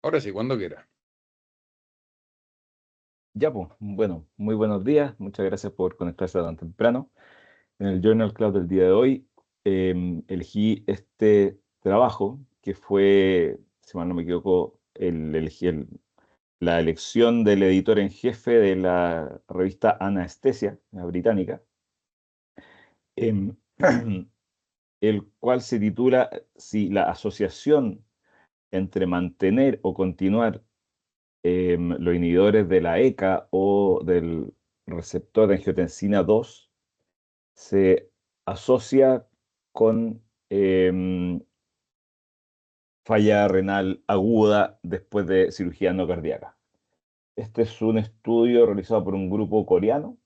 Ahora sí, cuando quiera. Ya, pues, bueno, muy buenos días. Muchas gracias por conectarse tan temprano. En el Journal Club del día de hoy elegí este trabajo que fue, si mal no me equivoco, la elección del editor en jefe de la revista Anestesia, la británica, em, el cual se titula Si la asociación entre mantener o continuar los inhibidores de la ECA o del receptor de angiotensina 2 se asocia con falla renal aguda después de cirugía no cardíaca. Este es un estudio realizado por un grupo coreano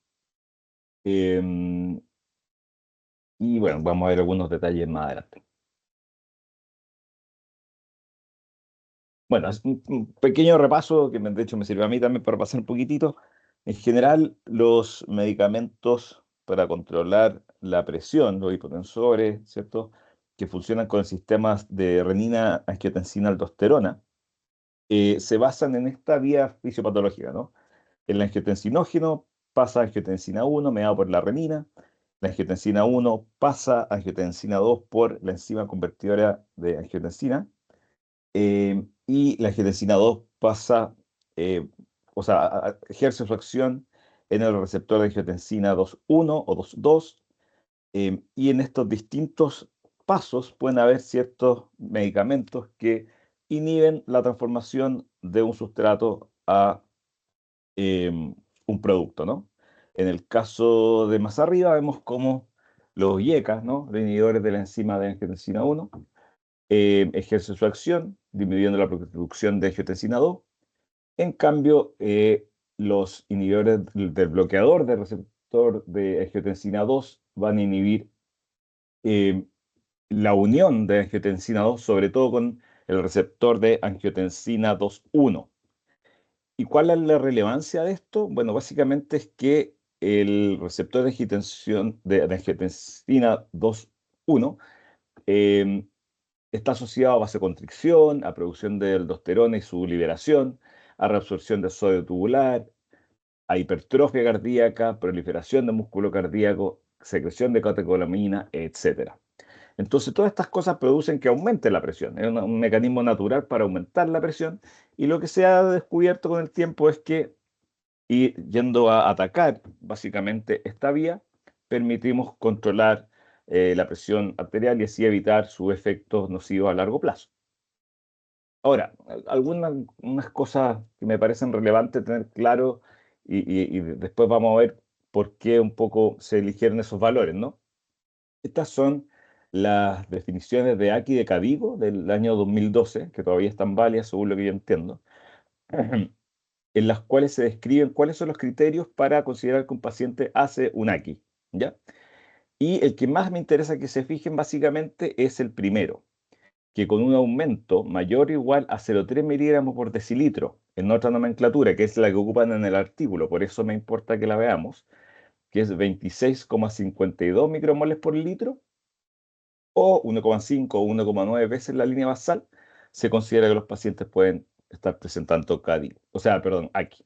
em, y bueno, vamos a ver algunos detalles más adelante. Bueno, es un pequeño repaso que de hecho me sirve a mí también para pasar un poquitito. En general, los medicamentos para controlar la presión, los hipotensores, ¿cierto? Que funcionan con sistemas de renina, angiotensina, aldosterona, se basan en esta vía fisiopatológica, ¿no? El angiotensinógeno pasa a angiotensina 1 mediado por la renina, la angiotensina 1 pasa a angiotensina 2 por la enzima convertidora de angiotensina, y la angiotensina 2 pasa, eh, o sea, ejerce su acción en el receptor de angiotensina 2,1 o 2,2, y en estos distintos pasos pueden haber ciertos medicamentos que inhiben la transformación de un sustrato a un producto, ¿no? En el caso de más arriba vemos como los IECA, ¿no? Los inhibidores de la enzima de angiotensina 1 ejerce su acción, disminuyendo la producción de angiotensina 2. En cambio, los inhibidores del bloqueador del receptor de angiotensina 2 van a inhibir eh, la unión de angiotensina 2, sobre todo con el receptor de angiotensina 2,1. ¿Y cuál es la relevancia de esto? Bueno, básicamente es que el receptor de angiotensina 2,1 eh, está asociado a vasoconstricción, a producción de aldosterona y su liberación, a reabsorción de sodio tubular, a hipertrofia cardíaca, proliferación de músculo cardíaco, secreción de catecolamina, etcétera. Entonces, todas estas cosas producen que aumente la presión. Es un mecanismo natural para aumentar la presión, y lo que se ha descubierto con el tiempo es que, y yendo a atacar básicamente esta vía, permitimos controlar la presión arterial y así evitar sus efectos nocivos a largo plazo. Ahora, algunas unas cosas que me parecen relevantes tener claro, y después vamos a ver por qué un poco se eligieron esos valores, ¿no? Estas son las definiciones de Aki de Cadigo del año 2012, que todavía están válidas según lo que yo entiendo, en las cuales se describen cuáles son los criterios para considerar que un paciente hace un Aki, ¿ya? Y el que más me interesa que se fijen básicamente es el primero, que con un aumento mayor o igual a 0,3 miligramos por decilitro, en otra nomenclatura, que es la que ocupan en el artículo, por eso me importa que la veamos, que es 26,52 micromoles por litro, o 1,5 o 1,9 veces la línea basal, se considera que los pacientes pueden estar presentando CADI, o sea, perdón, AKI.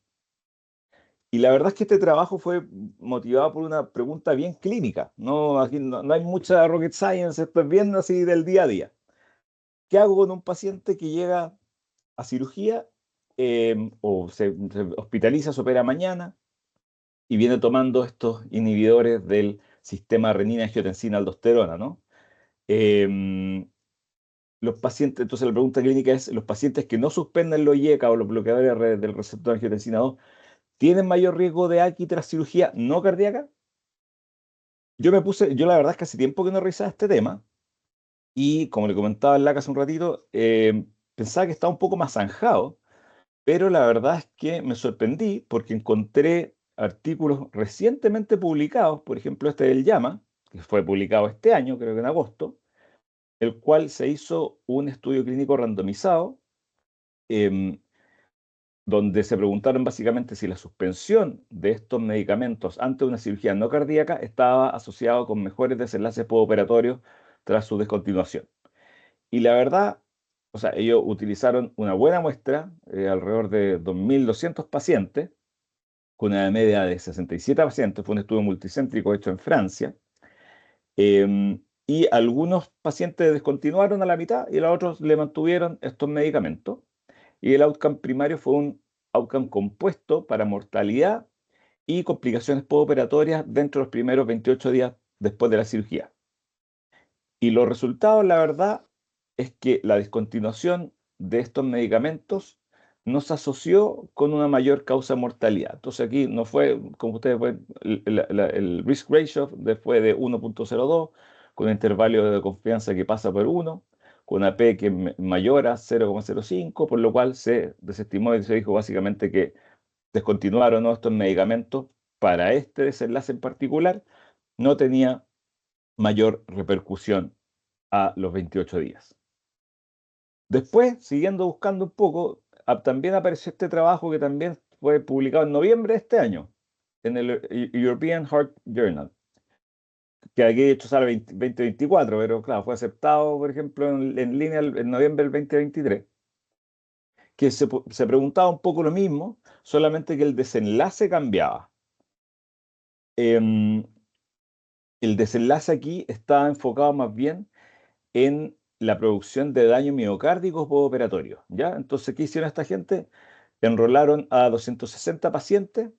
Y la verdad es que este trabajo fue motivado por una pregunta bien clínica. No, aquí no hay mucha rocket science, esto es bien así del día a día. ¿Qué hago con un paciente que llega a cirugía, o se hospitaliza, se opera mañana y viene tomando estos inhibidores del sistema renina-angiotensina-aldosterona, ¿no? Em, los pacientes, entonces la pregunta clínica es, ¿los pacientes que no suspenden los IECA o los bloqueadores del receptor angiotensina 2 tienen mayor riesgo de AKI tras cirugía no cardíaca? Yo la verdad es que hace tiempo que no revisaba este tema, y como le comentaba en LAC hace un ratito, pensaba que estaba un poco más zanjado, pero la verdad es que me sorprendí porque encontré artículos recientemente publicados, por ejemplo este del JAMA, que fue publicado este año, creo que en agosto, el cual se hizo un estudio clínico randomizado, em, donde se preguntaron básicamente si la suspensión de estos medicamentos ante una cirugía no cardíaca estaba asociado con mejores desenlaces postoperatorios tras su descontinuación. Y la verdad, o sea, ellos utilizaron una buena muestra, alrededor de 2.200 pacientes, con una media de 67 pacientes, fue un estudio multicéntrico hecho en Francia, y algunos pacientes descontinuaron a la mitad y los otros le mantuvieron estos medicamentos, y el outcome primario fue un outcome compuesto para mortalidad y complicaciones postoperatorias dentro de los primeros 28 días después de la cirugía. Y los resultados, la verdad, es que la discontinuación de estos medicamentos no se asoció con una mayor causa de mortalidad. Entonces aquí no fue, como ustedes ven, el risk ratio fue de 1.02, con un intervalo de confianza que pasa por 1, con una P que es mayor a 0,05, por lo cual se desestimó y se dijo básicamente que descontinuaron, ¿no?, estos medicamentos para este desenlace en particular, no tenía mayor repercusión a los 28 días. Después, siguiendo buscando un poco, también apareció este trabajo que también fue publicado en noviembre de este año, en el European Heart Journal, que aquí de hecho sale 2024, pero claro, fue aceptado, por ejemplo, en línea en noviembre del 2023, que se preguntaba un poco lo mismo, solamente que el desenlace cambiaba. Em, el desenlace aquí estaba enfocado más bien en la producción de daño miocárdico postoperatorio, ¿ya? Entonces, ¿qué hicieron esta gente? Enrolaron a 260 pacientes,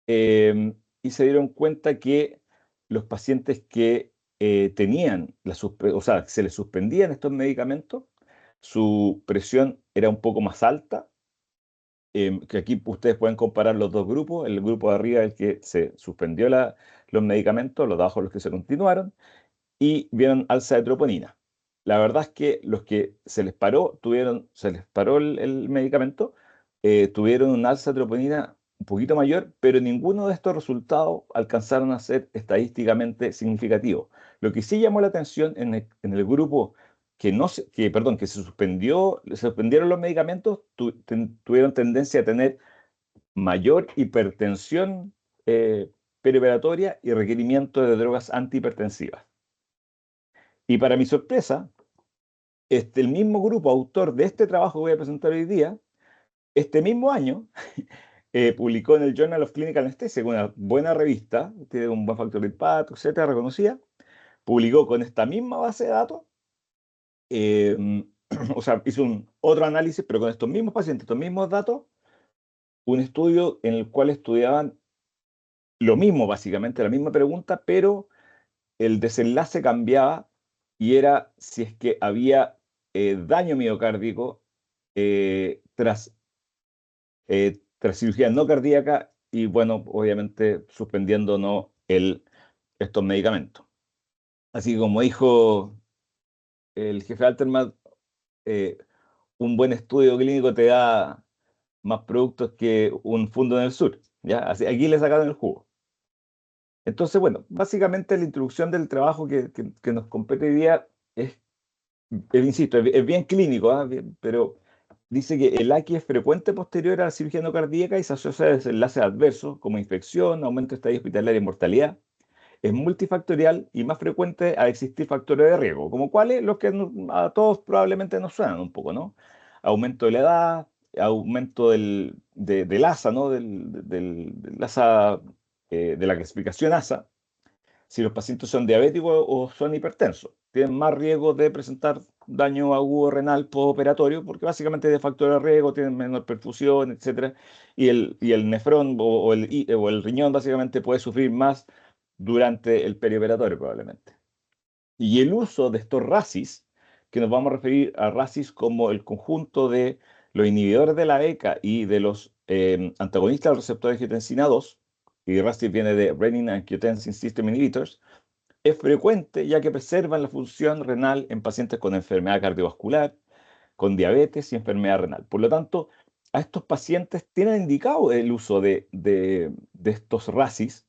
y se dieron cuenta que los pacientes que tenían, o sea, se les suspendían estos medicamentos, su presión era un poco más alta, que aquí ustedes pueden comparar los dos grupos, el grupo de arriba es el que se suspendió los medicamentos, los de abajo los que se continuaron, y vieron alza de troponina. La verdad es que los que se les paró el medicamento, tuvieron un alza de troponina un poquito mayor, pero ninguno de estos resultados alcanzaron a ser estadísticamente significativos. Lo que sí llamó la atención en el grupo perdón, que se suspendieron los medicamentos, tuvieron tendencia a tener mayor hipertensión perioperatoria y requerimiento de drogas antihipertensivas. Y para mi sorpresa, el mismo grupo autor de este trabajo que voy a presentar hoy día, este mismo año, publicó en el Journal of Clinical Anesthesia, una buena revista, tiene un buen factor de impacto, etcétera, reconocida, publicó con esta misma base de datos, eh, o sea, hizo otro análisis, pero con estos mismos pacientes, estos mismos datos, un estudio en el cual estudiaban lo mismo, básicamente, la misma pregunta, pero el desenlace cambiaba y era si es que había daño miocárdico tras cirugía no cardíaca y, bueno, obviamente suspendiendo no estos medicamentos. Así que, como dijo el jefe Alterman, eh, un buen estudio clínico te da más productos que un fondo en el sur. ¿Ya? Así, aquí le sacaron el jugo. Entonces, bueno, básicamente la introducción del trabajo que nos compete hoy día es, insisto, es bien clínico, ¿ah? Pero dice que el AQI es frecuente posterior a la cirugía no cardíaca y se asocia a desenlaces adversos como infección, aumento de estadia hospitalaria y mortalidad. Es multifactorial y más frecuente al existir factores de riesgo, como cuáles, los que a todos probablemente nos suenan un poco, ¿no? Aumento de la edad, aumento del ASA, ¿no? Del ASA, de la clasificación ASA, si los pacientes son diabéticos o son hipertensos. Tienen más riesgo de presentar daño agudo renal postoperatorio porque básicamente de factores de riesgo, tienen menor perfusión, etcétera, y el nefrón o el riñón básicamente puede sufrir más durante el perioperatorio probablemente. Y el uso de estos RASIs, que nos vamos a referir a RASIs como el conjunto de los inhibidores de la ECA y de los antagonistas del receptor de angiotensina 2, y RASIs viene de Renin-Angiotensin System Inhibitors, es frecuente ya que preservan la función renal en pacientes con enfermedad cardiovascular, con diabetes y enfermedad renal. Por lo tanto, a estos pacientes tienen indicado el uso de estos RASIs,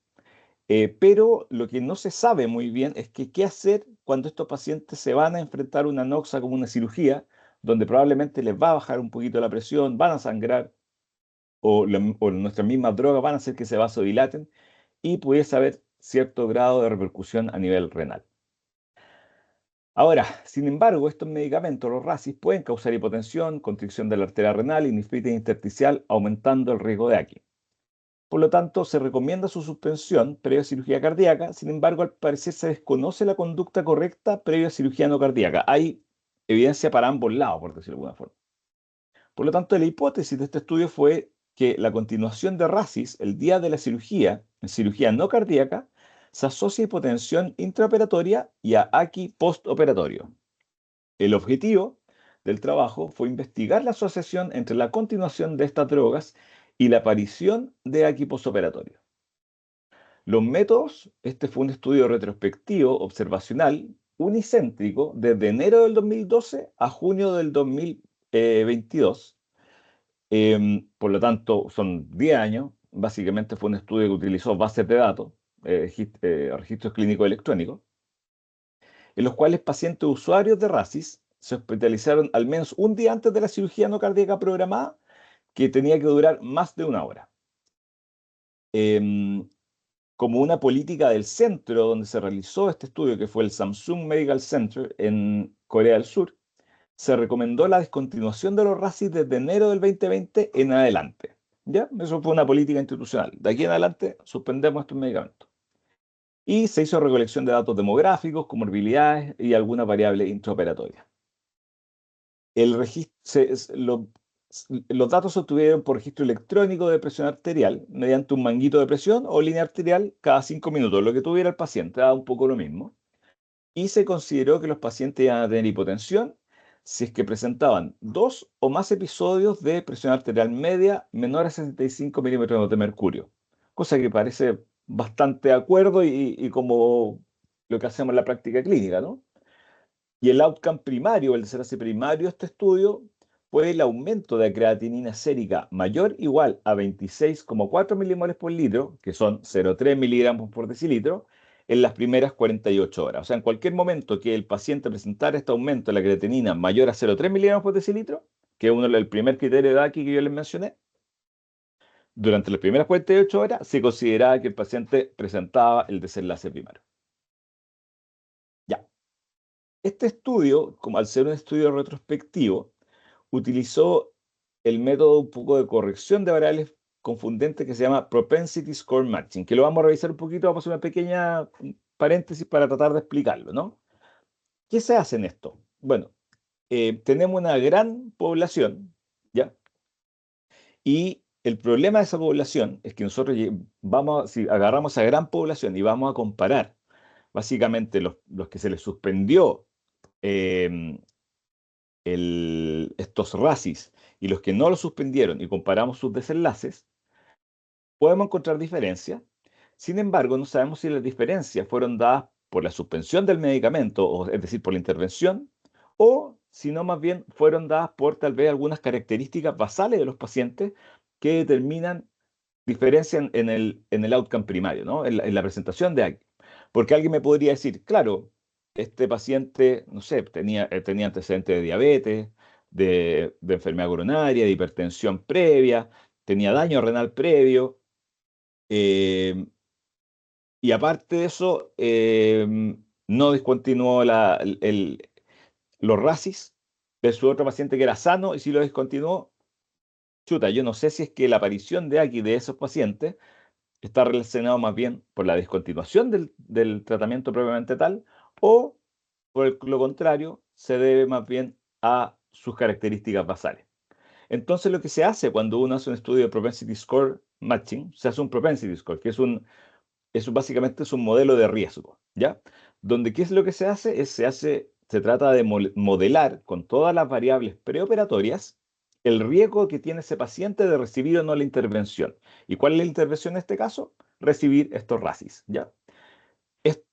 pero lo que no se sabe muy bien es que qué hacer cuando estos pacientes se van a enfrentar a una noxa como una cirugía, donde probablemente les va a bajar un poquito la presión, van a sangrar, o nuestras mismas drogas van a hacer que se vasodilaten y pudiese haber cierto grado de repercusión a nivel renal. Ahora, sin embargo, estos medicamentos, los RASIs, pueden causar hipotensión, constricción de la arteria renal y nefritis intersticial, aumentando el riesgo de AQI. Por lo tanto, se recomienda su suspensión previa a cirugía cardíaca. Sin embargo, al parecer se desconoce la conducta correcta previa a cirugía no cardíaca. Hay evidencia para ambos lados, por decirlo de alguna forma. Por lo tanto, la hipótesis de este estudio fue que la continuación de RASIs el día de la cirugía, en cirugía no cardíaca, se asocia a hipotensión intraoperatoria y a AQI postoperatorio. El objetivo del trabajo fue investigar la asociación entre la continuación de estas drogas y la aparición de AQI postoperatorio. Los métodos, este fue un estudio retrospectivo, observacional, unicéntrico, desde enero del 2012 a junio del 2022. Por lo tanto, son 10 años. Básicamente fue un estudio que utilizó bases de datos, registros clínicos electrónicos, en los cuales pacientes usuarios de RASIS se hospitalizaron al menos un día antes de la cirugía no cardíaca programada, que tenía que durar más de 1 hora. Como una política del centro donde se realizó este estudio, que fue el Samsung Medical Center en Corea del Sur, se recomendó la descontinuación de los RASIs desde enero del 2020 en adelante. ¿Ya? Eso fue una política institucional. De aquí en adelante suspendemos estos medicamentos. Y se hizo recolección de datos demográficos, comorbilidades y algunas variables intraoperatorias. Los datos se obtuvieron por registro electrónico de presión arterial mediante un manguito de presión o línea arterial cada 5 minutos, lo que tuviera el paciente, daba un poco lo mismo. Y se consideró que los pacientes iban a tener hipotensión si es que presentaban 2 o más episodios de presión arterial media menor a 65 milímetros de mercurio, cosa que parece bastante de acuerdo y como lo que hacemos en la práctica clínica, ¿no? Y el outcome primario, el desenlace primario de este estudio, fue el aumento de creatinina sérica mayor o igual a 26,4 milimoles por litro, que son 0,3 miligramos por decilitro, en las primeras 48 horas. O sea, en cualquier momento que el paciente presentara este aumento de la creatinina mayor a 0,3 miligramos por decilitro, que es el primer criterio de AQI que yo les mencioné, durante las primeras 48 horas se consideraba que el paciente presentaba el desenlace primario. Ya. Este estudio, como al ser un estudio retrospectivo, utilizó el método un poco de corrección de variables confundentes que se llama Propensity Score Matching, que lo vamos a revisar un poquito, vamos a hacer una pequeña paréntesis para tratar de explicarlo, ¿no? ¿Qué se hace en esto? Bueno, tenemos una gran población, ¿ya? Y el problema de esa población es que nosotros si agarramos a gran población y vamos a comparar básicamente los que se les suspendió em, estos RASIs y los que no lo suspendieron y comparamos sus desenlaces, podemos encontrar diferencias. Sin embargo, no sabemos si las diferencias fueron dadas por la suspensión del medicamento, es decir, por la intervención, o si no, más bien fueron dadas por tal vez algunas características basales de los pacientes que determinan diferencia en el outcome primario, ¿no? En la presentación de alguien. Porque alguien me podría decir, claro, este paciente, no sé, tenía antecedentes de diabetes, de enfermedad coronaria, de hipertensión previa, tenía daño renal previo, eh, y aparte de eso, no discontinuó los RASIs de su otro paciente que era sano y sí lo discontinuó. Chuta, yo no sé si es que la aparición de aquí de esos pacientes está relacionado más bien por la discontinuación del tratamiento propiamente tal, o lo contrario, se debe más bien a sus características basales. Entonces, lo que se hace cuando uno hace un estudio de Propensity Score Matching, se hace un Propensity Score, que básicamente es un modelo de riesgo, ¿ya? Donde, ¿qué es lo que se hace? Se trata de modelar con todas las variables preoperatorias el riesgo que tiene ese paciente de recibir o no la intervención. ¿Y cuál es la intervención en este caso? Recibir estos RASIs, ¿ya?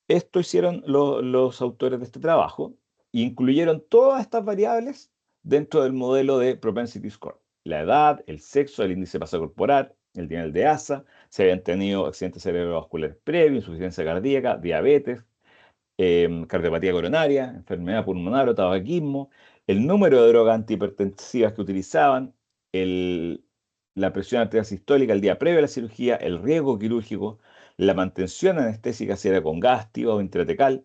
Esto hicieron los autores de este trabajo e incluyeron todas estas variables dentro del modelo de Propensity Score. La edad, el sexo, el índice de masa corporal, el nivel de ASA, si habían tenido accidentes cerebrovasculares previos, insuficiencia cardíaca, diabetes, cardiopatía coronaria, enfermedad pulmonar o tabaquismo, el número de drogas antihipertensivas que utilizaban, la presión arterial sistólica el día previo a la cirugía, el riesgo quirúrgico, la mantención anestésica si era con gas, activa o intratecal,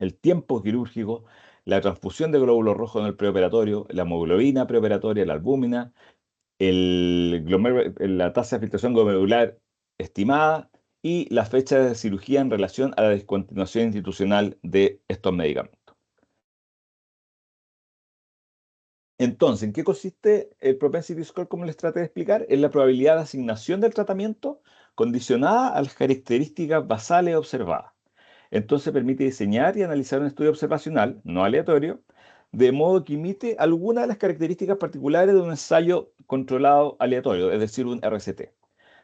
el tiempo quirúrgico, la transfusión de glóbulos rojos en el preoperatorio, la hemoglobina preoperatoria, la albúmina, la tasa de filtración glomerular estimada y la fecha de cirugía en relación a la discontinuación institucional de estos medicamentos. Entonces, ¿en qué consiste el propensity score? Como les traté de explicar, es la probabilidad de asignación del tratamiento condicionada a las características basales observadas. Entonces permite diseñar y analizar un estudio observacional, no aleatorio, de modo que imite alguna de las características particulares de un ensayo controlado aleatorio, es decir, un RCT.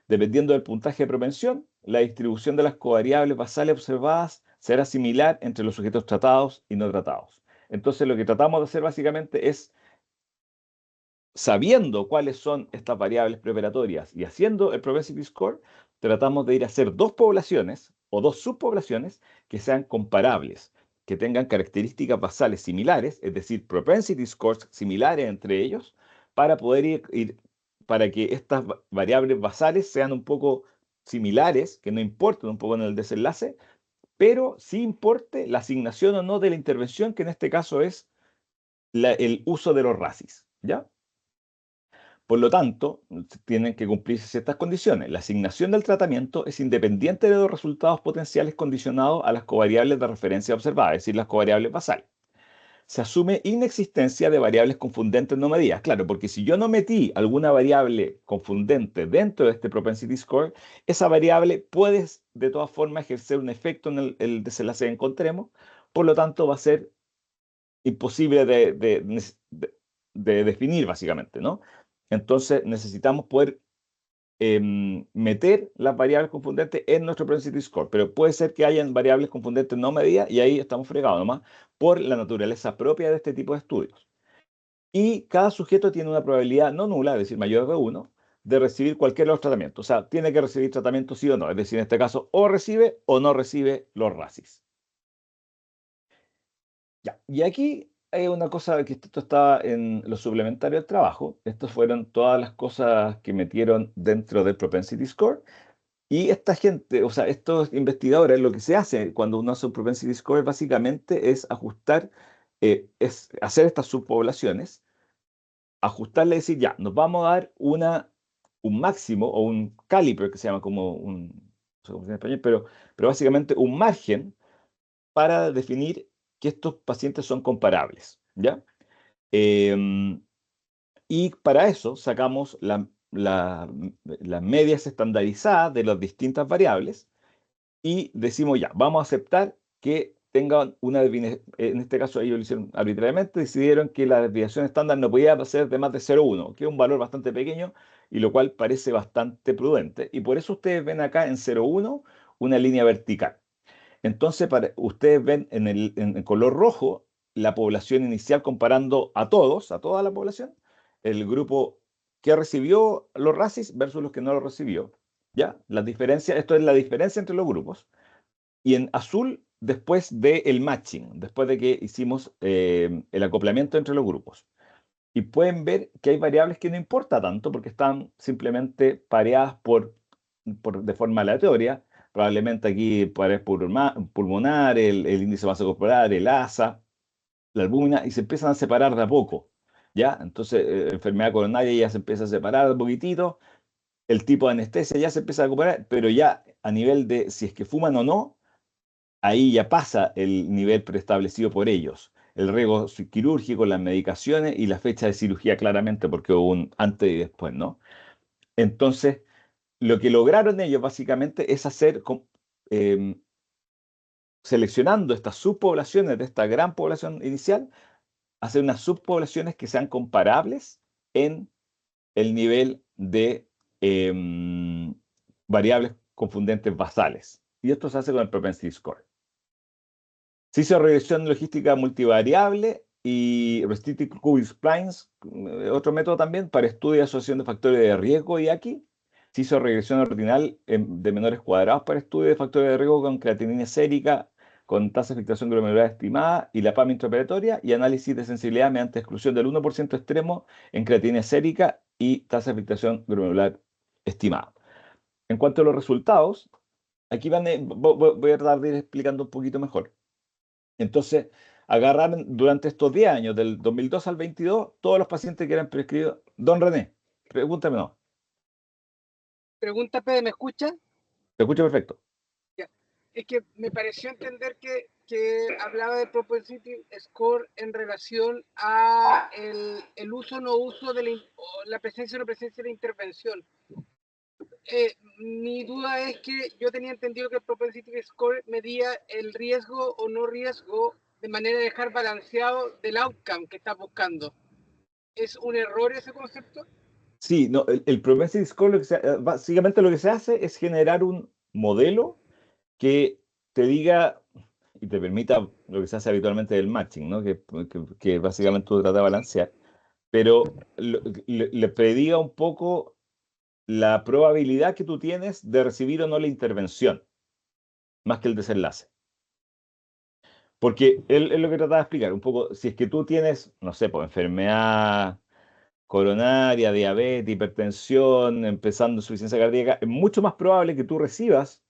Dependiendo del puntaje de propensión, la distribución de las covariables basales observadas será similar entre los sujetos tratados y no tratados. Entonces, lo que tratamos de hacer básicamente es, sabiendo cuáles son estas variables preparatorias y haciendo el propensity score, tratamos de ir a hacer dos poblaciones o dos subpoblaciones que sean comparables, que tengan características basales similares, es decir, propensity scores similares entre ellos, para poder para que estas variables basales sean un poco similares, que no importen un poco en el desenlace, pero sí importe la asignación o no de la intervención, que en este caso es el uso de los RACIs, ¿ya? Por lo tanto, tienen que cumplirse ciertas condiciones. La asignación del tratamiento es independiente de los resultados potenciales condicionados a las covariables de referencia observadas, es decir, las covariables basales. Se asume inexistencia de variables confundentes no medidas. Claro, porque si yo no metí alguna variable confundente dentro de este propensity score, esa variable puede de todas formas ejercer un efecto en el desenlace que encontremos. Por lo tanto, va a ser imposible de definir, básicamente, ¿no? Entonces necesitamos poder meter las variables confundentes en nuestro propensity score, pero puede ser que hayan variables confundentes no medidas y ahí estamos fregados nomás por la naturaleza propia de este tipo de estudios. Y cada sujeto tiene una probabilidad no nula, es decir, mayor de 1, de recibir cualquier otro tratamiento. O sea, tiene que recibir tratamiento sí o no. Es decir, en este caso, o recibe o no recibe los RACIs. Ya, y aquí hay una cosa que esto estaba en los suplementarios del trabajo. Estas fueron todas las cosas que metieron dentro del propensity score. Y esta gente, o sea, estos investigadores, lo que se hace cuando uno hace un propensity score básicamente es ajustar, es hacer estas subpoblaciones, ajustarle y decir, ya, nos vamos a dar un máximo o un caliper, que se llama como un, no sé cómo se llama en español, pero básicamente un margen para definir que estos pacientes son comparables, ¿ya? Em, y para eso sacamos las medias estandarizadas de las distintas variables y decimos ya, vamos a aceptar que tengan una desviación. En este caso ellos lo hicieron arbitrariamente, decidieron que la desviación estándar no podía ser de más de 0,1, que es un valor bastante pequeño y lo cual parece bastante prudente. Y por eso ustedes ven acá en 0,1 una línea vertical. Entonces, ustedes ven en color rojo la población inicial comparando a todos, a toda la población, el grupo que recibió los RACIs versus los que no lo recibió. ¿Ya? La diferencia, esto es la diferencia entre los grupos. Y en azul, después del matching, después de que hicimos el acoplamiento entre los grupos. Y pueden ver que hay variables que no importa tanto porque están simplemente pareadas de forma aleatoria. Probablemente aquí pared pulmonar, el índice de masa corporal, el ASA, la albúmina, y se empiezan a separar de a poco. ¿Ya? Entonces, enfermedad coronaria ya se empieza a separar de poquitito, el tipo de anestesia ya se empieza a recuperar, pero ya a nivel de si es que fuman o no, ahí ya pasa el nivel preestablecido por ellos. El riesgo quirúrgico, las medicaciones y la fecha de cirugía claramente, porque hubo un antes y después, ¿no? Entonces, lo que lograron ellos básicamente es hacer, em, seleccionando estas subpoblaciones de esta gran población inicial, hacer unas subpoblaciones que sean comparables en el nivel de variables confundentes basales. Y esto se hace con el propensity score. Se hizo regresión logística multivariable y Restricted Qubit Splines, otro método también para estudio y asociación de factores de riesgo. Y aquí se hizo regresión ordinal de menores cuadrados para estudio de factores de riesgo con creatinina sérica, con tasa de filtración glomerular estimada y la PAM intraoperatoria, y análisis de sensibilidad mediante exclusión del 1% extremo en creatinina sérica y tasa de filtración glomerular estimada. En cuanto a los resultados, aquí voy a tratar de ir explicando un poquito mejor. Entonces, agarraron durante estos 10 años, del 2002 al 22, todos los pacientes que eran prescritos. Don René, pregúntame, no. Pregunta, Pede, ¿me escucha? Te escucho perfecto. Ya. Es que me pareció entender que hablaba de propensity score en relación a el uso o no uso de la presencia o no presencia de la intervención. Mi duda es que yo tenía entendido que el propensity score medía el riesgo o no riesgo de manera de dejar balanceado del outcome que estás buscando. ¿Es un error ese concepto? Sí, no, el propensity score, básicamente lo que se hace es generar un modelo que te diga y te permita lo que se hace habitualmente del matching, ¿no? Que Sí, básicamente tú tratas de sí. balancear, pero le prediga un poco la probabilidad que tú tienes de recibir o no la intervención, más que el desenlace. Porque él es lo que trataba de explicar, un poco, si es que tú tienes, no sé, pues enfermedad coronaria, diabetes, hipertensión, empezando insuficiencia cardíaca, es mucho más probable que tú recibas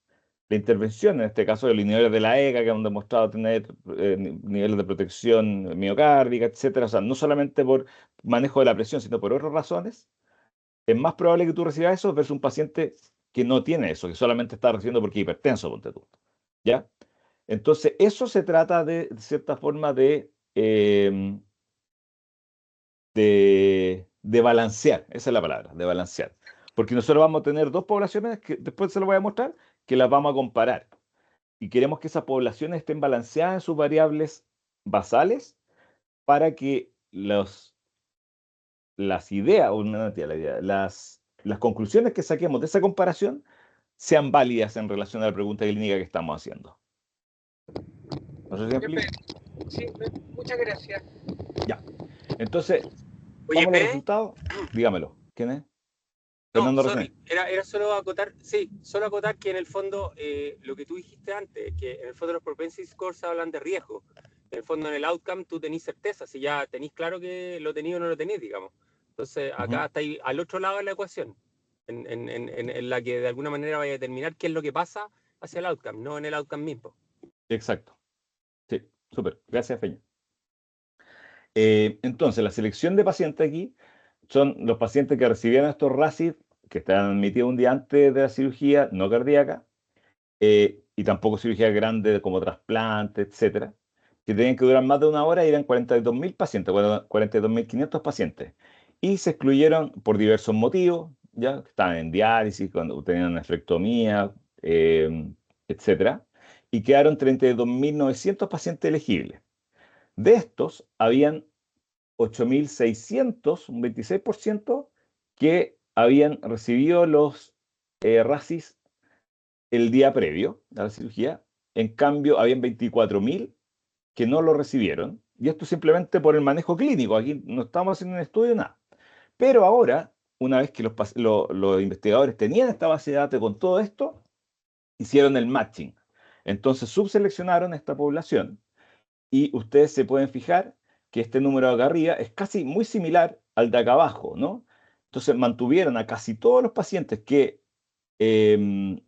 la intervención, en este caso de los inhibidores de la ECA, que han demostrado tener niveles de protección miocárdica, etcétera. O sea, no solamente por manejo de la presión, sino por otras razones, es más probable que tú recibas eso versus un paciente que no tiene eso, que solamente está recibiendo porque es hipertenso, ponte tú. ¿Ya? Entonces, eso se trata de cierta forma de balancear, esa es la palabra, de balancear. Porque nosotros vamos a tener dos poblaciones, que después se lo voy a mostrar, que las vamos a comparar. Y queremos que esas poblaciones estén balanceadas en sus variables basales para que las ideas, o no, la idea, las conclusiones que saquemos de esa comparación sean válidas en relación a la pregunta clínica que estamos haciendo. ¿No sé si me explico? Sí, muchas gracias. Ya. Entonces, Oye, vamos a los P, resultados. Dígamelo. ¿Quién es? no, Fernando sorry, René. era solo acotar, sí, solo acotar que en el fondo lo que tú dijiste antes, que en el fondo los propensity scores hablan de riesgo. En el fondo en el outcome tú tenés certeza, si ya tenés claro que lo tenés o no lo tenés, digamos. Entonces acá Ujú. está ahí al otro lado de la ecuación, en la que de alguna manera vaya a determinar qué es lo que pasa hacia el outcome, no en el outcome mismo. Exacto. Sí, súper. Gracias, Feña. Entonces, la selección de pacientes aquí son los pacientes que recibieron estos RASID, que estaban admitidos un día antes de la cirugía no cardíaca, y tampoco cirugía grande como trasplante, etcétera, que tenían que durar más de una hora y eran 42.000 pacientes, 42.500 pacientes. Y se excluyeron por diversos motivos, ya que estaban en diálisis, cuando tenían nefrectomía, etcétera, y quedaron 32.900 pacientes elegibles. De estos, habían 8.600, un 26%, que habían recibido los RASIS el día previo a la cirugía. En cambio, habían 24.000 que no lo recibieron. Y esto simplemente por el manejo clínico. Aquí no estamos haciendo un estudio, nada. Pero ahora, una vez que los investigadores tenían esta base de datos con todo esto, hicieron el matching. Entonces subseleccionaron esta población y ustedes se pueden fijar que este número de acá arriba es casi muy similar al de acá abajo, ¿no? Entonces mantuvieron a casi todos los pacientes que em,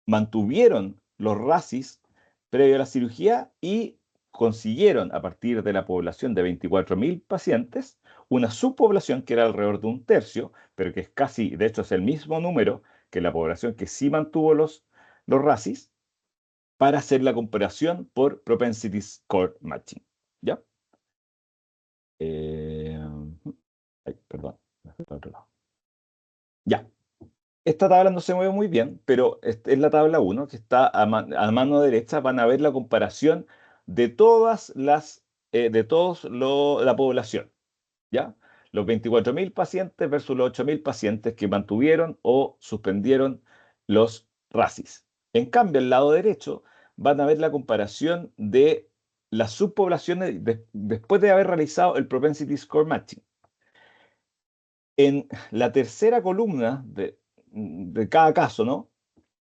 mantuvieron los RASIS previo a la cirugía y consiguieron, a partir de la población de 24.000 pacientes, una subpoblación que era alrededor de un tercio, pero que es casi, de hecho, es el mismo número que la población que sí mantuvo los RASIS, para hacer la comparación por propensity score matching. ¿Ya? Eh, ay, perdón, para otro lado. Ya. Esta tabla no se mueve muy bien, pero es la tabla 1 que está a mano derecha. Van a ver la comparación de todas de la población, ¿ya? Los 24.000 pacientes versus los 8.000 pacientes que mantuvieron o suspendieron los RASIS. En cambio, al lado derecho van a ver la comparación de las subpoblaciones después de haber realizado el propensity score matching. En la tercera columna de cada caso, ¿no?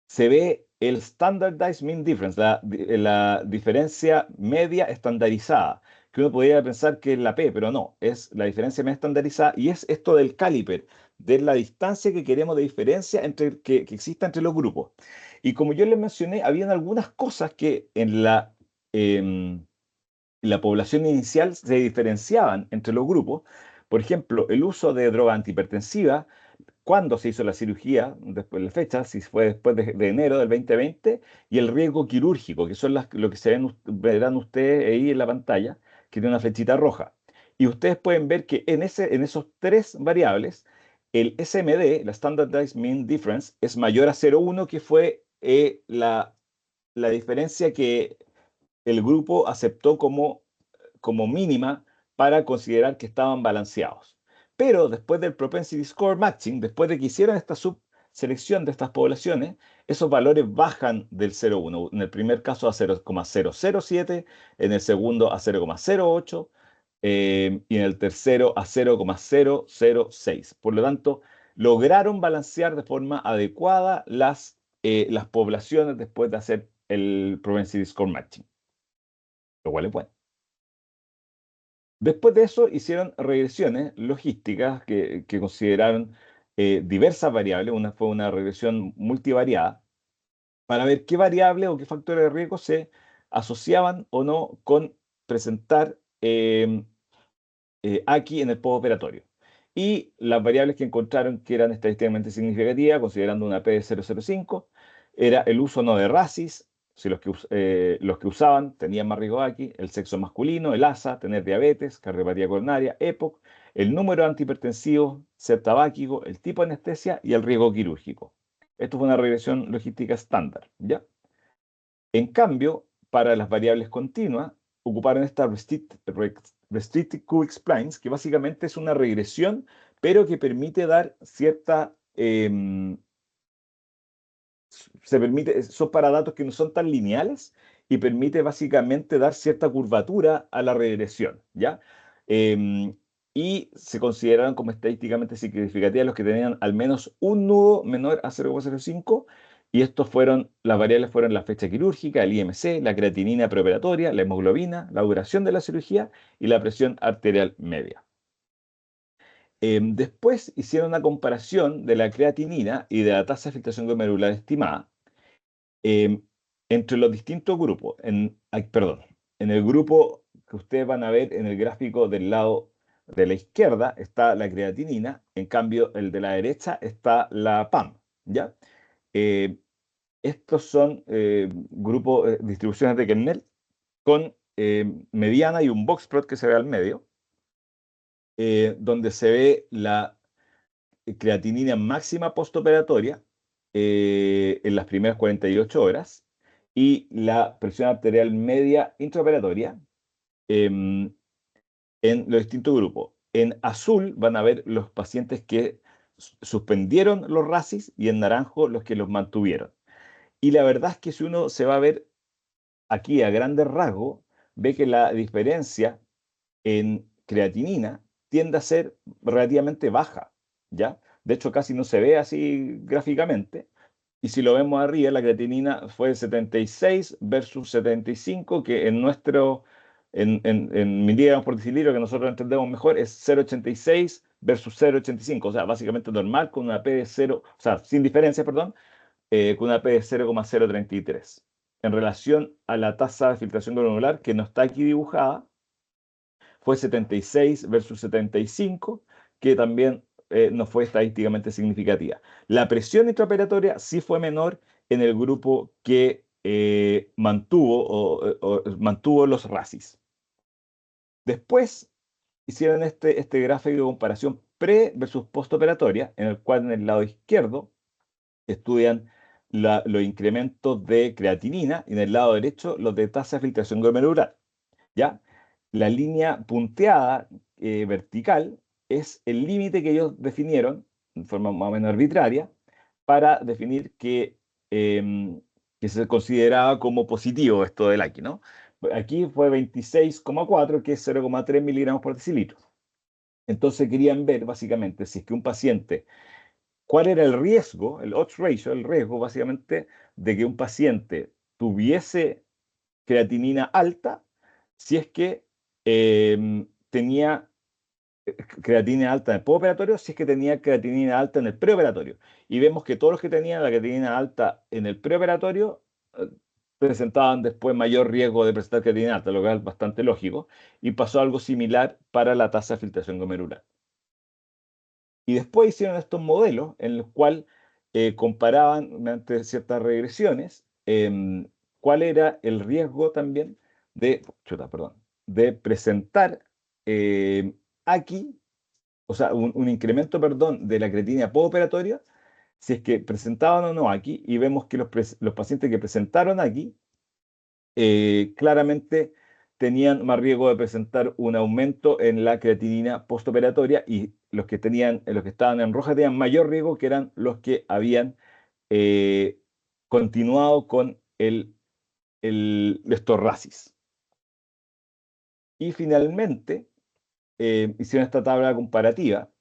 Se ve el Standardized Mean Difference, la diferencia media estandarizada, que uno podría pensar que es la P, pero no, es la diferencia media estandarizada y es esto del caliper, de la distancia que queremos de diferencia que exista entre los grupos. Y como yo les mencioné, habían algunas cosas que en la población inicial se diferenciaban entre los grupos. Por ejemplo, el uso de droga antihipertensiva, cuándo se hizo la cirugía, después de la fecha, si fue después de enero del 2020, y el riesgo quirúrgico, que son lo que verán ustedes ahí en la pantalla, que tiene una flechita roja. Y ustedes pueden ver que en esos tres variables, el SMD, la Standardized Mean Difference, es mayor a 0,1, que fue la diferencia que el grupo aceptó como mínima para considerar que estaban balanceados. Pero después del Propensity Score Matching, después de que hicieran esta subselección de estas poblaciones, esos valores bajan del 0,1. En el primer caso a 0,007, en el segundo a 0,08 y en el tercero a 0,006. Por lo tanto, lograron balancear de forma adecuada las poblaciones después de hacer el Propensity Score Matching, lo cual es bueno. Después de eso hicieron regresiones logísticas que consideraron diversas variables. Una fue una regresión multivariada para ver qué variables o qué factores de riesgo se asociaban o no con presentar aquí en el postoperatorio. Y las variables que encontraron que eran estadísticamente significativas, considerando una P de 0,05, era el uso no de RASIS, si los que usaban tenían más riesgo aquí, el sexo masculino, el ASA, tener diabetes, cardiopatía coronaria, EPOC, el número de antihipertensivos, ser tabáquico, el tipo de anestesia y el riesgo quirúrgico. Esto fue una regresión logística estándar, ¿ya? En cambio, para las variables continuas, ocuparon esta Restricted Q-Splines, que básicamente es una regresión, pero que permite dar cierta... son para datos que no son tan lineales y permite básicamente dar cierta curvatura a la regresión, ¿ya? Y se consideraron como estadísticamente significativas los que tenían al menos un nudo menor a 0,05, y las variables fueron la fecha quirúrgica, el IMC, la creatinina preoperatoria, la hemoglobina, la duración de la cirugía y la presión arterial media. Después hicieron una comparación de la creatinina y de la tasa de filtración glomerular estimada entre los distintos grupos. En el grupo que ustedes van a ver en el gráfico del lado de la izquierda está la creatinina, en cambio el de la derecha está la PAM, ¿ya? Estos son distribuciones de Kernel con mediana y un box plot que se ve al medio, donde se ve la creatinina máxima postoperatoria en las primeras 48 horas y la presión arterial media intraoperatoria en los distintos grupos. En azul van a ver los pacientes que suspendieron los RASIS y en naranjo los que los mantuvieron. Y la verdad es que si uno se va a ver aquí a grandes rasgos, ve que la diferencia en creatinina tiende a ser relativamente baja, ¿ya? De hecho, casi no se ve así gráficamente. Y si lo vemos arriba, la creatinina fue 76 versus 75, que en miligramos por decilitro, que nosotros entendemos mejor, es 0,86 versus 0,85. O sea, básicamente normal, con una P de 0, o sea, sin diferencia, perdón, con una P de 0,033. En relación a la tasa de filtración glomerular, que no está aquí dibujada, fue 76 versus 75, que también no fue estadísticamente significativa. La presión intraoperatoria sí fue menor en el grupo que mantuvo los RASIS. Después hicieron este gráfico de comparación pre versus postoperatoria, en el cual en el lado izquierdo estudian los incrementos de creatinina y en el lado derecho los de tasa de filtración glomerular, ¿ya? La línea punteada vertical es el límite que ellos definieron de forma más o menos arbitraria para definir que se consideraba como positivo esto del aquí, ¿no? Aquí fue 26,4, que es 0,3 miligramos por decilitro. Entonces querían ver básicamente si es que un paciente, cuál era el riesgo, el odds ratio, el riesgo básicamente de que un paciente tuviese creatinina alta si es que tenía creatinina alta en el postoperatorio, si es que tenía creatinina alta en el preoperatorio. Y vemos que todos los que tenían la creatinina alta en el preoperatorio presentaban después mayor riesgo de presentar creatinina alta, lo que es bastante lógico, y pasó algo similar para la tasa de filtración glomerular. Y después hicieron estos modelos en los cuales comparaban mediante ciertas regresiones cuál era el riesgo también de presentar aquí, o sea, un incremento, perdón, de la creatinina postoperatoria, si es que presentaban o no aquí, y vemos que los pacientes que presentaron aquí claramente tenían más riesgo de presentar un aumento en la creatinina postoperatoria, y los que estaban en roja tenían mayor riesgo, que eran los que habían continuado con estos RASIs. Y finalmente hicieron esta tabla comparativa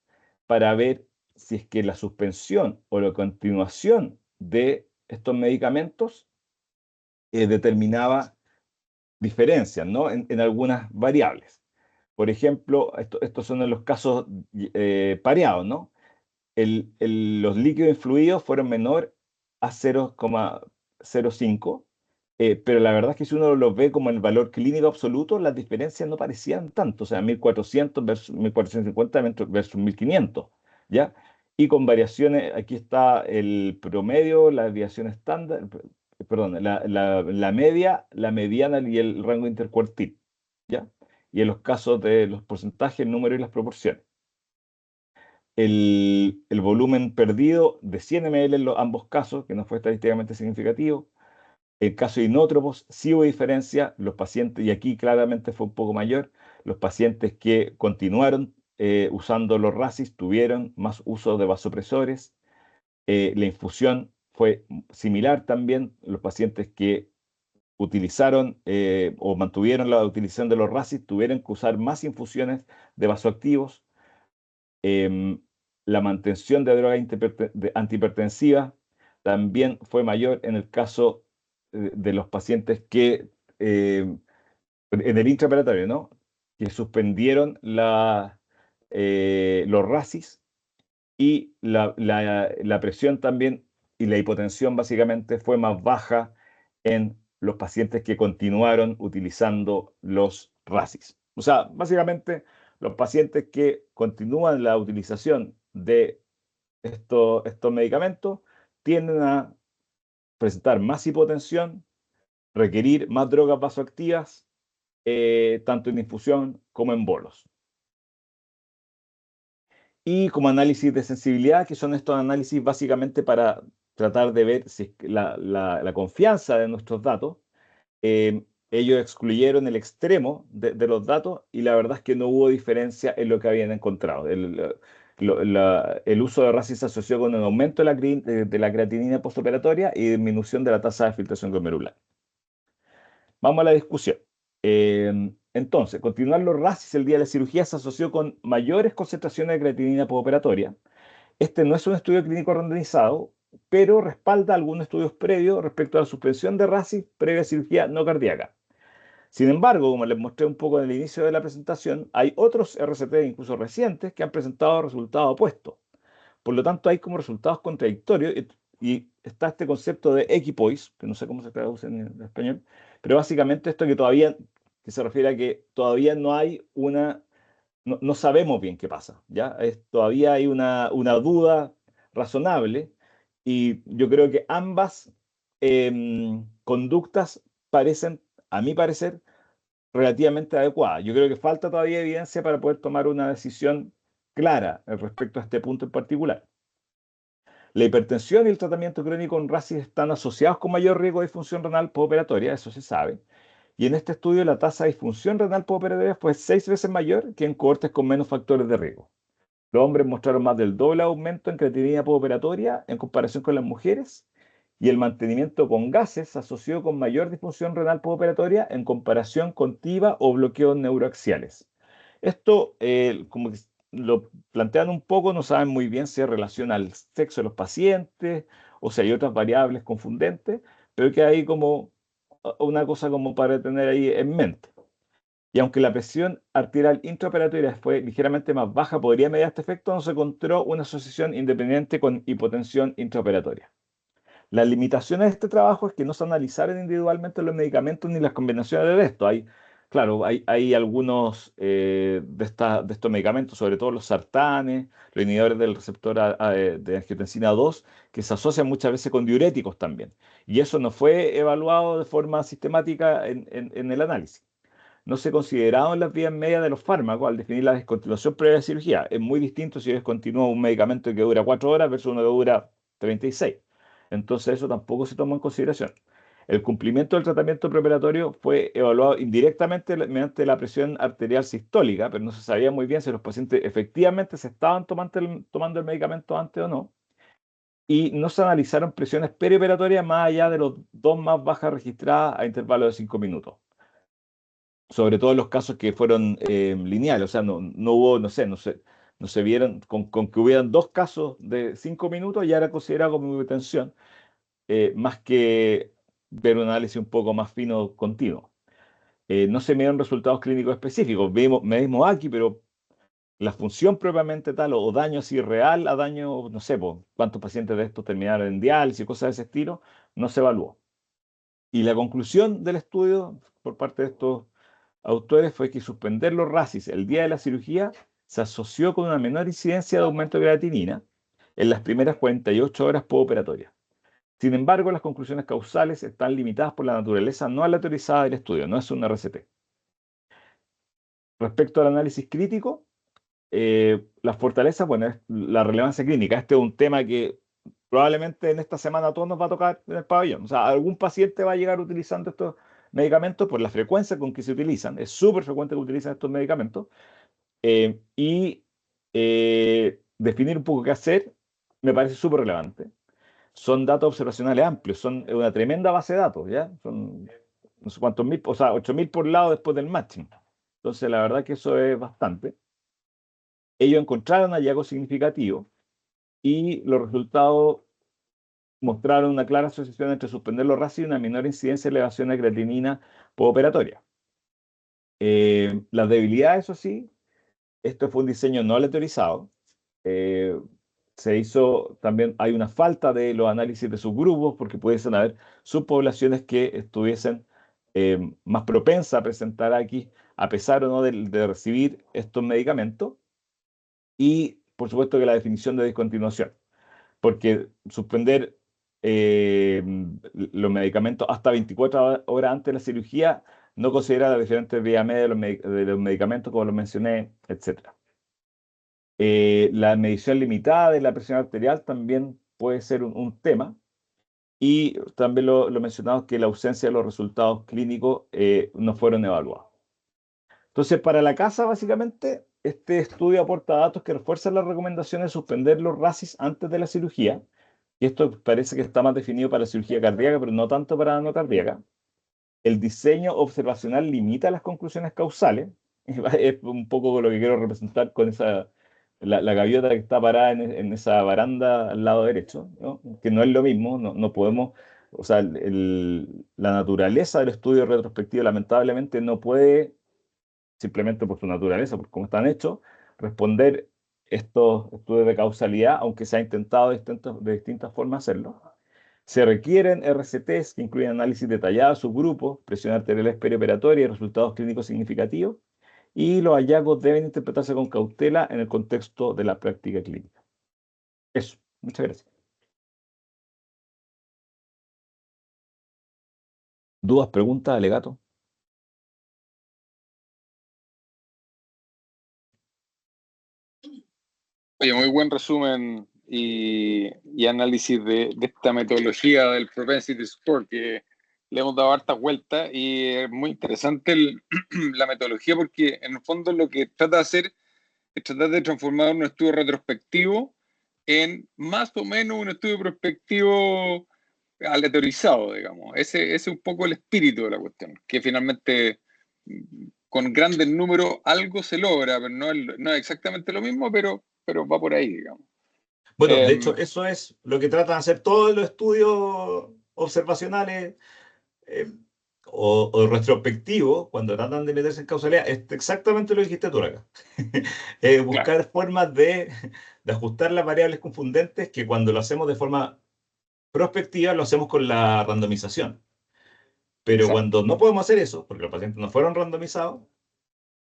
para ver si es que la suspensión o la continuación de estos medicamentos determinaba diferencias, ¿no? en algunas variables. Por ejemplo, estos son los casos pareados, ¿no? Los líquidos influidos fueron menor a 0,05, pero la verdad es que si uno los ve como el valor clínico absoluto, las diferencias no parecían tanto, o sea, 1400 versus 1450 versus 1500, ¿ya? Y con variaciones, aquí está el promedio, la desviación estándar, perdón, la media, la mediana y el rango intercuartil, ¿ya? Y en los casos de los porcentajes, el número y las proporciones. El volumen perdido de 100 ml en ambos casos, que no fue estadísticamente significativo. El caso de inótropos sí hubo diferencia, los pacientes, y aquí claramente fue un poco mayor, los pacientes que continuaron usando los RASIs tuvieron más uso de vasopresores. La infusión fue similar también, los pacientes que utilizaron o mantuvieron la utilización de los RASIs tuvieron que usar más infusiones de vasoactivos. La mantención de droga antihipertensiva también fue mayor en el caso de los pacientes que, en el intraoperatorio, ¿no? Que suspendieron los RASIs, y la presión también y la hipotensión básicamente fue más baja en los pacientes que continuaron utilizando los RASIs. O sea, básicamente los pacientes que continúan la utilización de estos medicamentos tienden a presentar más hipotensión, requerir más drogas vasoactivas, tanto en infusión como en bolos. Y como análisis de sensibilidad, que son estos análisis básicamente para tratar de ver si la confianza de nuestros datos, ellos excluyeron el extremo de los datos, y la verdad es que no hubo diferencia en lo que habían encontrado. El uso de RASIs se asoció con un aumento de la creatinina postoperatoria y disminución de la tasa de filtración glomerular. Vamos a la discusión. Entonces, continuar los RASIs el día de la cirugía se asoció con mayores concentraciones de creatinina postoperatoria. Este no es un estudio clínico randomizado, pero respalda algunos estudios previos respecto a la suspensión de RASIs previa a cirugía no cardíaca. Sin embargo, como les mostré un poco en el inicio de la presentación, hay otros RCT, incluso recientes, que han presentado resultados opuestos. Por lo tanto, hay como resultados contradictorios, y está este concepto de equipoise, que no sé cómo se traduce en español, pero básicamente esto que se refiere a que todavía no hay no sabemos bien qué pasa, ¿ya? Todavía hay una duda razonable, y yo creo que ambas conductas parecen, a mi parecer, relativamente adecuadas. Yo creo que falta todavía evidencia para poder tomar una decisión clara respecto a este punto en particular. La hipertensión y el tratamiento crónico con RASIs están asociados con mayor riesgo de disfunción renal postoperatoria, eso se sabe. Y en este estudio la tasa de disfunción renal postoperatoria fue 6 veces mayor que en cohortes con menos factores de riesgo. Los hombres mostraron más del doble aumento en creatinina postoperatoria en comparación con las mujeres, y el mantenimiento con gases se asoció con mayor disfunción renal postoperatoria en comparación con TIVA o bloqueos neuroaxiales. Esto, como que lo plantean un poco, no saben muy bien si es relación al sexo de los pacientes o si hay otras variables confundentes, pero que hay como una cosa como para tener ahí en mente. Y aunque la presión arterial intraoperatoria fue ligeramente más baja, podría mediar este efecto, no se encontró una asociación independiente con hipotensión intraoperatoria. La limitación de este trabajo es que no se analizaron individualmente los medicamentos ni las combinaciones de esto. Claro, hay algunos de estos medicamentos, sobre todo los sartanes, los inhibidores del receptor de angiotensina 2, que se asocian muchas veces con diuréticos también. Y eso no fue evaluado de forma sistemática en el análisis. No se consideraron las vías medias de los fármacos al definir la descontinuación previa de cirugía. Es muy distinto si descontinúa un medicamento que dura 4 horas versus uno que dura 36. Entonces eso tampoco se tomó en consideración. El cumplimiento del tratamiento preoperatorio fue evaluado indirectamente mediante la presión arterial sistólica, pero no se sabía muy bien si los pacientes efectivamente se estaban tomando el medicamento antes o no. Y no se analizaron presiones perioperatorias más allá de los dos más bajas registradas a intervalos de 5 minutos. Sobre todo en los casos que fueron lineales, o sea, no hubo, no se vieron, con que hubieran 2 casos de 5 minutos ya era considerado como hipotensión, más que ver un análisis un poco más fino continuo. No se midieron resultados clínicos específicos, medimos aquí, pero la función propiamente tal o daño así real a daño, no sé, cuántos pacientes de estos terminaron en diálisis, cosas de ese estilo, no se evaluó. Y la conclusión del estudio por parte de estos autores fue que suspender los RASIS el día de la cirugía se asoció con una menor incidencia de aumento de creatinina en las primeras 48 horas postoperatorias. Sin embargo, las conclusiones causales están limitadas por la naturaleza no aleatorizada del estudio, no es un RCT. Respecto al análisis crítico, las fortalezas, bueno, es la relevancia clínica. Este es un tema que probablemente en esta semana a todos nos va a tocar en el pabellón. O sea, algún paciente va a llegar utilizando estos medicamentos por la frecuencia con que se utilizan. Es súper frecuente que utilicen estos medicamentos. Y definir un poco qué hacer me parece súper relevante. Son datos observacionales amplios, son una tremenda base de datos, ¿ya? Son no sé cuántos mil, o sea, 8.000 por lado después del matching. Entonces, la verdad que eso es bastante. Ellos encontraron hallazgos significativos y los resultados mostraron una clara asociación entre suspender los RASI y una menor incidencia de elevación de creatinina postoperatoria. Las debilidades, eso sí, esto fue un diseño no aleatorizado. Se hizo también, hay una falta de los análisis de subgrupos porque pudiesen haber subpoblaciones que estuviesen más propensas a presentar aquí, a pesar o no de recibir estos medicamentos. Y, por supuesto, que la definición de discontinuación, porque suspender los medicamentos hasta 24 horas antes de la cirugía no considera las diferentes vías medias de los medicamentos, como lo mencioné, etc. La medición limitada de la presión arterial también puede ser un tema. Y también lo mencionamos que la ausencia de los resultados clínicos no fueron evaluados. Entonces, para la casa, básicamente, este estudio aporta datos que refuerzan las recomendaciones de suspender los RASIS antes de la cirugía. Y esto parece que está más definido para cirugía cardíaca, pero no tanto para no cardíaca. El diseño observacional limita las conclusiones causales. Es un poco lo que quiero representar con la gaviota que está parada en esa baranda al lado derecho, ¿no? Que no es lo mismo, no podemos, o sea, la naturaleza del estudio retrospectivo lamentablemente no puede, simplemente por su naturaleza, por cómo están hechos, responder estos estudios de causalidad, aunque se ha intentado de distintas formas hacerlo. Se requieren RCTs que incluyen análisis detallado de subgrupos, presión arterial perioperatoria y resultados clínicos significativos, y los hallazgos deben interpretarse con cautela en el contexto de la práctica clínica. Eso, muchas gracias. ¿Dudas, preguntas, alegato? Oye, muy buen resumen y análisis de esta metodología del Propensity Score, que le hemos dado hartas vueltas y es muy interesante la metodología porque en el fondo lo que trata de hacer es tratar de transformar un estudio retrospectivo en más o menos un estudio prospectivo aleatorizado, digamos. Ese es un poco el espíritu de la cuestión, que finalmente con grandes números algo se logra, pero no es exactamente lo mismo, pero va por ahí, digamos. Bueno, de hecho, eso es lo que tratan de hacer todos los estudios observacionales o retrospectivos, cuando tratan de meterse en causalidad, es exactamente lo que dijiste tú acá. Buscar formas de ajustar las variables confundentes que cuando lo hacemos de forma prospectiva lo hacemos con la randomización. Pero Exacto. cuando no podemos hacer eso, porque los pacientes no fueron randomizados,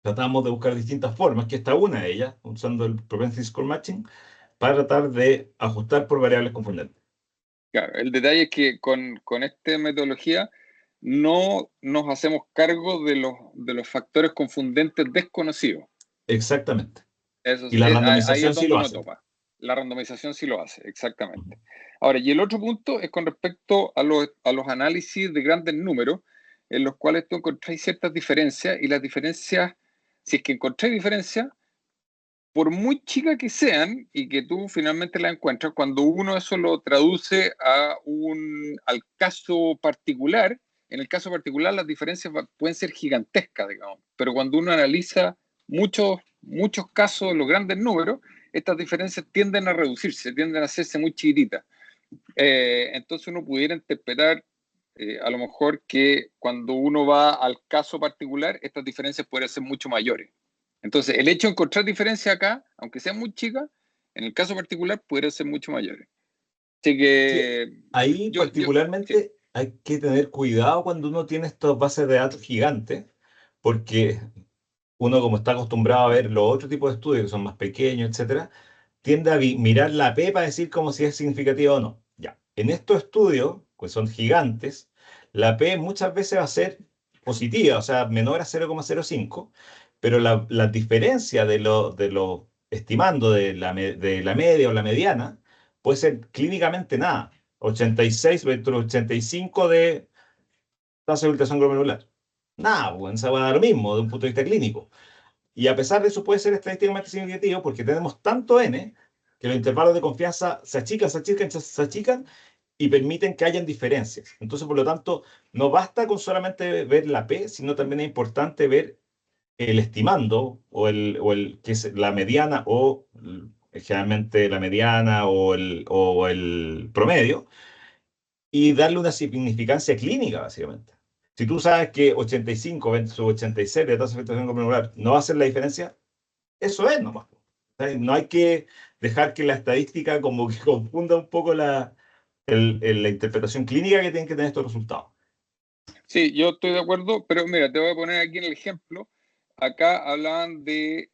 tratamos de buscar distintas formas, que esta es una de ellas, usando el Propensity Score Matching, para tratar de ajustar por variables confundentes. Claro, el detalle es que con esta metodología no nos hacemos cargo de los factores confundentes desconocidos. Exactamente. Eso, Y la ahí randomización es sí donde lo uno hace. topa. La randomización sí lo hace, exactamente. Ahora, y el otro punto es con respecto a los análisis de grandes números, en los cuales tú encontráis ciertas diferencias, y las diferencias, si es que encontráis diferencias, por muy chicas que sean, y que tú finalmente las encuentras, cuando uno eso lo traduce al caso particular, en el caso particular las diferencias pueden ser gigantescas, digamos, pero cuando uno analiza muchos casos, los grandes números, estas diferencias tienden a reducirse, tienden a hacerse muy chiquititas. Entonces uno pudiera interpretar a lo mejor que cuando uno va al caso particular, estas diferencias pueden ser mucho mayores. Entonces, el hecho de encontrar diferencias acá, aunque sean muy chicas, en el caso particular pueden ser mucho mayores. Así que Sí, ahí sí. particularmente hay que tener cuidado cuando uno tiene estas bases de datos gigantes, porque uno, como está acostumbrado a ver los otros tipos de estudios que son más pequeños, etcétera, tiende a mirar la P para decir como si es significativa o no. Ya. En estos estudios, que son gigantes, la P muchas veces va a ser positiva, o sea, menor a 0,05, pero la diferencia de lo estimando de la media o la mediana puede ser clínicamente nada. 86 versus 85 de tasa de filtración glomerular. Nada, pues, esa va a dar lo mismo de un punto de vista clínico. Y a pesar de eso puede ser estadísticamente significativo porque tenemos tanto N que los intervalos de confianza se achican, se achican, se achican y permiten que hayan diferencias. Entonces, por lo tanto, no basta con solamente ver la P, sino también es importante ver el estimando o el que es la mediana o generalmente la mediana o el promedio y darle una significancia clínica, básicamente. Si tú sabes que 85 versus 86 de tasa de filtración glomerular no va a hacer la diferencia, eso es nomás. No hay que dejar que la estadística como que confunda un poco la interpretación clínica que tienen que tener estos resultados. Sí, yo estoy de acuerdo, pero mira, te voy a poner aquí en el ejemplo. Acá hablaban de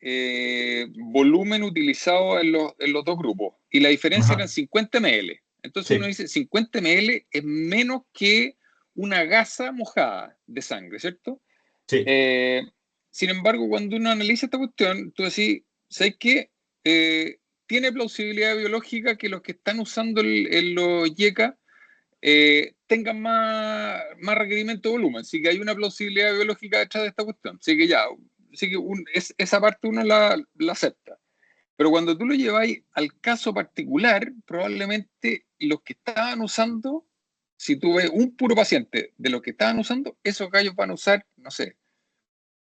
volumen utilizado en los dos grupos y la diferencia Ajá. eran 50 ml. Entonces uno Sí, dice 50 ml es menos que una gasa mojada de sangre, ¿cierto? sí, Eh, Sin embargo, cuando uno analiza esta cuestión, tú decís, ¿sabes qué? Tiene plausibilidad biológica que los que están usando los YECA tengan más requerimiento de volumen. Así que hay una plausibilidad biológica detrás de esta cuestión. Así que ya, así que esa parte uno la acepta. Pero cuando tú lo lleváis al caso particular, probablemente los que estaban usando, si tú ves un puro paciente de los que estaban usando, esos gallos van a usar, no sé,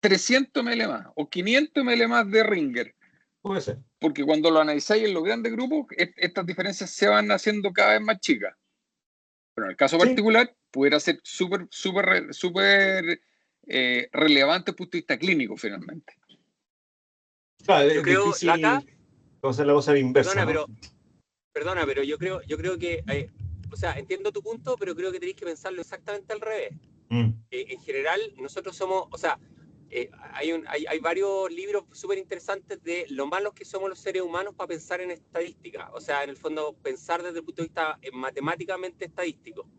300 ml más o 500 ml más de Ringer. puede ser. Porque cuando lo analizáis en los grandes grupos, estas diferencias se van haciendo cada vez más chicas. Pero en el caso Sí, particular, pudiera ser súper relevante desde el punto de vista clínico, finalmente. claro, Yo es creo, Lata, difícil hacer la cosa a la inversa, perdona, ¿no? pero yo creo que, o sea, entiendo tu punto, pero creo que tenéis que pensarlo exactamente al revés. Mm, En general, nosotros somos, o sea, hay varios libros súper interesantes de lo malos que somos los seres humanos para pensar en estadística. O sea, en el fondo, pensar desde el punto de vista matemáticamente estadístico.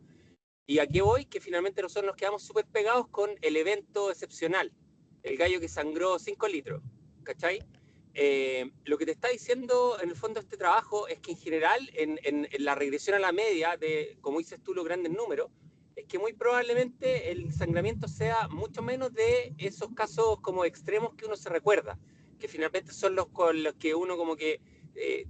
Y aquí voy, que finalmente nosotros nos quedamos súper pegados con el evento excepcional. El gallo que sangró 5 litros, ¿cachai? Lo que te está diciendo en el fondo este trabajo es que en general en la regresión a la media de, como dices tú, los grandes números, es que muy probablemente el sangramiento sea mucho menos de esos casos como extremos que uno se recuerda, que finalmente son los con los que uno como que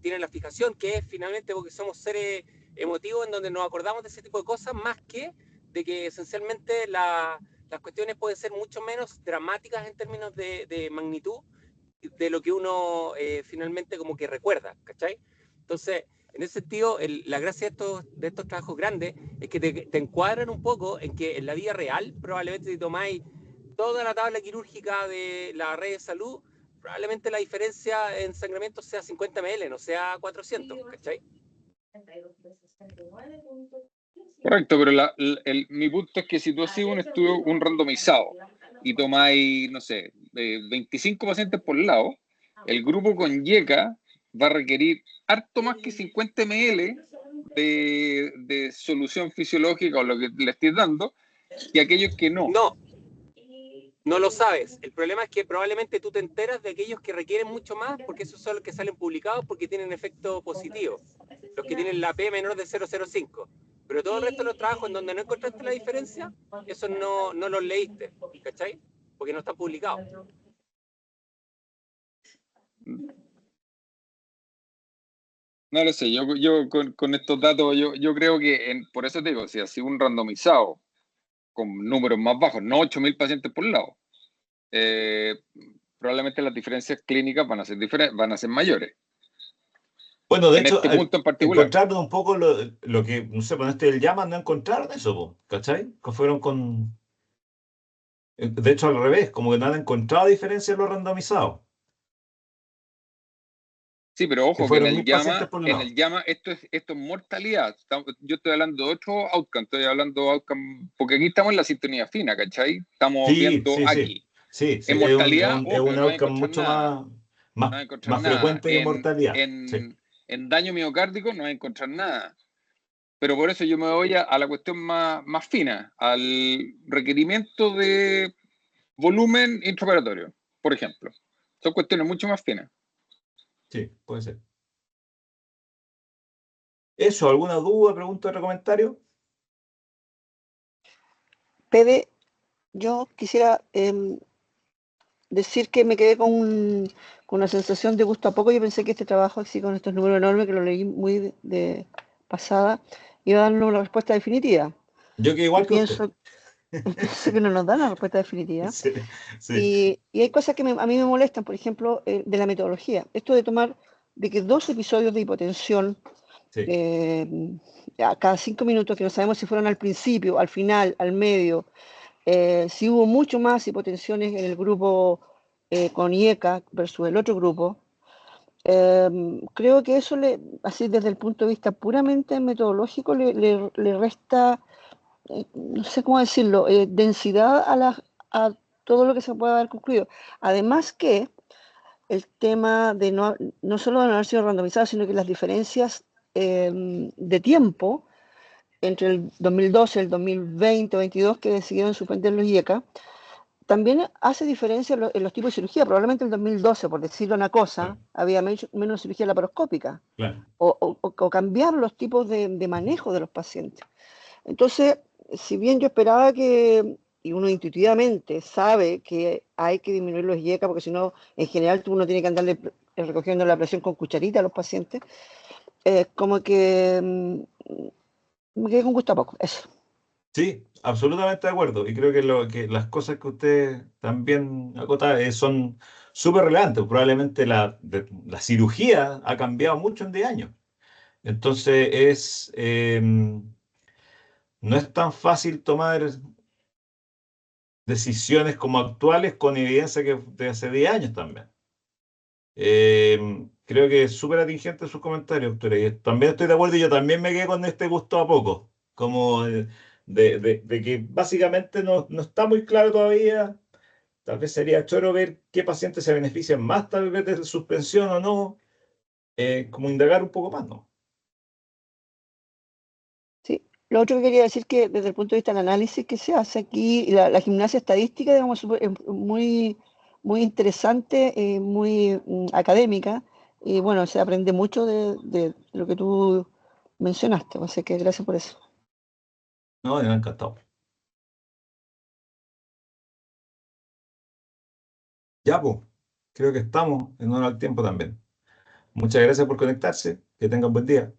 tiene la fijación, que es finalmente porque somos seres emotivos en donde nos acordamos de ese tipo de cosas más que de que esencialmente las cuestiones pueden ser mucho menos dramáticas en términos de magnitud de lo que uno finalmente como que recuerda, ¿cachai? Entonces, en ese sentido, la gracia de estos trabajos grandes es que te encuadran un poco en que en la vida real, probablemente si tomáis toda la tabla quirúrgica de la red de salud, probablemente la diferencia en sangramiento sea 50 ml, no sea 400, ¿cachai? Correcto, pero mi punto es que si tú haces un estudio, un randomizado, y tomáis, no sé, 25 pacientes por lado, el grupo con YECA va a requerir harto más que 50 ml de solución fisiológica o lo que le estés dando, que aquellos que no. No lo sabes. El problema es que probablemente tú te enteras de aquellos que requieren mucho más, porque esos son los que salen publicados porque tienen efecto positivo, los que tienen la P menor de 0,05. Pero todo el resto de los trabajos en donde no encontraste la diferencia, esos no los leíste, ¿cachai? Porque no están publicados. No lo sé, yo con estos datos, yo creo que, por eso te digo, si así un randomizado con números más bajos, no 8.000 pacientes por lado, probablemente las diferencias clínicas van a ser mayores. Bueno, de En hecho, este punto en particular. encontraron un poco lo que, no sé, con este del llama no encontraron eso, po, ¿cachai? Que fueron con... De hecho, al revés, como que no han encontrado diferencia en los randomizados, Sí, pero que ojo que en fueron el 1.000 pacientes por lado. llama esto es mortalidad. Yo estoy hablando de otro outcome, estoy hablando de outcome, porque aquí estamos en la sintonía fina, ¿cachai? Estamos Sí, viendo sí, sí. aquí. Sí, sí, En es un, es mortalidad, un, es obvio, un no hay outcome encontrar mucho nada. más, No más, hay encontrar más nada. frecuente que mortalidad. Sí. En daño miocárdico no hay encontrar nada. Pero por eso yo me voy a la cuestión más fina, al requerimiento de volumen intraoperatorio, por ejemplo. Son cuestiones mucho más finas. Sí, puede ser. ¿Eso? ¿Alguna duda, pregunta, otro comentario? Pede, yo quisiera decir que me quedé con una sensación de gusto a poco. Yo pensé que este trabajo, así con estos números enormes, que lo leí muy de pasada, iba a darnos la respuesta definitiva. Yo que igual que usted. Pienso que no nos dan la respuesta definitiva. Sí, sí. Y hay cosas que a mí me molestan, por ejemplo, de la metodología. Esto de tomar, de que 2 episodios de hipotensión Sí. a cada 5 minutos, que no sabemos si fueron al principio, al final, al medio, si hubo mucho más hipotensiones en el grupo con IECA versus el otro grupo. Creo que eso, así desde el punto de vista puramente metodológico, le resta, no sé cómo decirlo, densidad a todo lo que se pueda haber concluido. Además que el tema de no solo de no haber sido randomizado, sino que las diferencias de tiempo entre el 2012 y el 2020 o 2022 que decidieron suspender los IECA, también hace diferencia en los tipos de cirugía. Probablemente en el 2012, por decirlo una cosa, Claro. había menos cirugía laparoscópica, Claro. o cambiar los tipos de manejo de los pacientes. Entonces, si bien yo esperaba y uno intuitivamente sabe que hay que disminuir los IECA, porque si no, en general uno tiene que andarle recogiendo la presión con cucharita a los pacientes, como que me quedé con gusto a poco, eso. Sí, absolutamente de acuerdo. Y creo que las cosas que usted también acota son súper relevantes. Probablemente la cirugía ha cambiado mucho en 10 años. Entonces no es tan fácil tomar decisiones como actuales con evidencia que de hace 10 años también. Creo que es súper atingente sus comentarios, doctora. Y también estoy de acuerdo y yo también me quedé con este gusto a poco. Como de que básicamente no está muy claro todavía. Tal vez sería choro ver qué pacientes se benefician más, tal vez de suspensión o no. Como indagar un poco más, ¿no? Sí. Lo otro que quería decir que desde el punto de vista del análisis que se hace aquí, la gimnasia estadística, digamos, es muy, muy interesante, muy académica, y bueno, se aprende mucho de lo que tú mencionaste, así que gracias por eso. No, me ha encantado. Ya, pues, creo que estamos en honor al tiempo también. Muchas gracias por conectarse. Que tengan buen día.